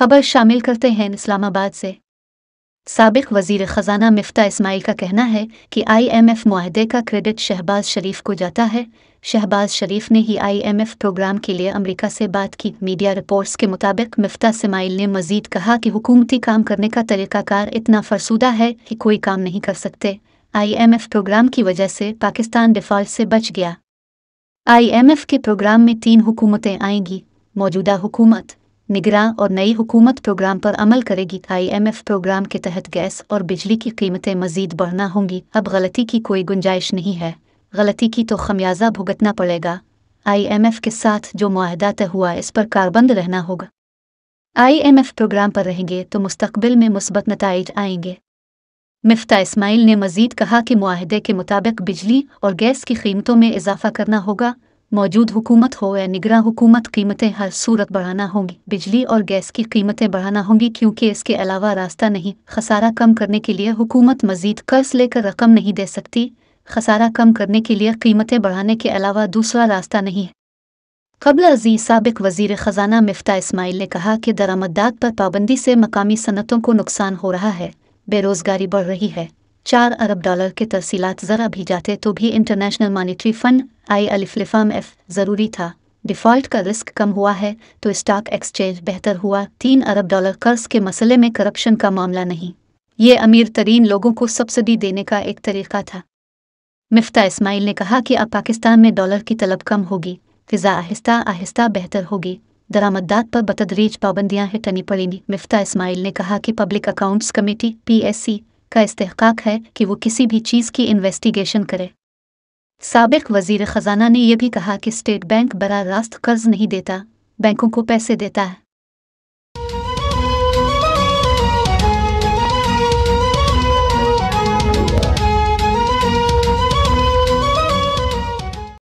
खबर शामिल करते हैं इस्लामाबाद से। साबिक वजीर ख़जाना मिफ्ता इस्माइल का कहना है कि IMF मुआहदे का क्रेडिट शहबाज शरीफ को जाता है। शहबाज शरीफ ने ही IMF प्रोग्राम के लिए अमेरिका से बात की। मीडिया रिपोर्ट्स के मुताबिक मिफ्ता इस्माइल ने मजीद कहा कि हुकूमती काम करने का तरीक़ाकार इतना फरसूदा है कि कोई काम नहीं कर सकते। IMF प्रोग्राम की वजह से पाकिस्तान डिफ़ॉल्ट से बच गया। IMF के प्रोग्राम में 3 हुकूमतें आएंगी। मौजूदा हुकूमत, निगरां और नई हुकूमत प्रोग्राम पर अमल करेगी। IMF प्रोग्राम के तहत गैस और बिजली की कीमतें मजीद बढ़ना होंगी। अब गलती की कोई गुंजाइश नहीं है, गलती की तो खमियाजा भुगतना पड़ेगा। IMF के साथ जो मुआहदा तय हुआ इस पर कारबंद रहना होगा। IMF प्रोग्राम पर रहेंगे तो मुस्तकबिल में मुस्बत नताइज आएंगे। मिफ्ता इस्माइल ने मजीद कहा कि मुआहदे के मुताबिक बिजली और गैस की कीमतों में इजाफा करना होगा। मौजूद हुकूमत हो या निगरां हुकूमत, कीमतें हर सूरत बढ़ाना होंगी। बिजली और गैस की कीमतें बढ़ाना होंगी क्योंकि इसके अलावा रास्ता नहीं। खसारा कम करने के लिए हुकूमत मजीद कर्ज लेकर रकम नहीं दे सकती। खसारा कम करने के लिए कीमतें बढ़ाने के अलावा दूसरा रास्ता नहीं है। क़ब्ल अज़ीज़ साबिक वज़ीर ख़जाना मिफ्ता इस्माइल ने कहा कि दरामदात पर पाबंदी से मकामी सनतों को नुकसान हो रहा है, बेरोज़गारी बढ़ रही है। $4 अरब के तरसीलात ज़रा भी जाते तो भी इंटरनेशनल मॉनेटरी फ़ंड IMF ज़रूरी था। डिफ़ॉल्ट का रिस्क कम हुआ है तो स्टॉक एक्सचेंज बेहतर हुआ। $3 अरब कर्ज के मसले में करप्शन का मामला नहीं, ये अमीर तरीन लोगों को सब्सिडी देने का एक तरीका था। मिफ्ता इस्माइल ने कहा कि अब पाकिस्तान में डॉलर की तलब कम होगी, फ़िज़ा आहिस्ता आहिस्ता बेहतर होगी, दरामदात पर बतदरीज पाबंदियाँ हटनी पड़ेंगी। मिफ्ता इस्माइल ने कहा कि पब्लिक अकाउंट्स कमेटी PSC का इस्तेहकाक है कि वो किसी भी चीज़ की इन्वेस्टिगेशन करे। साबिक वज़ीर ख़जाना ने यह भी कहा कि स्टेट बैंक बराह रास्त कर्ज नहीं देता, बैंकों को पैसे देता है।